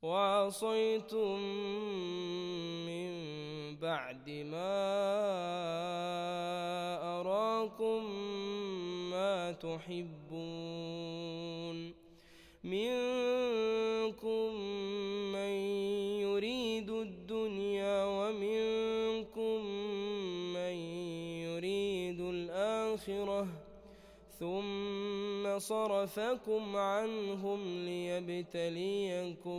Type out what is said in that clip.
وعصيتم من بعد ما أراكم ما تحبون منكم من يريد الدنيا ومنكم من يريد الآخرة ثم صرفكم عنهم ليبتليكم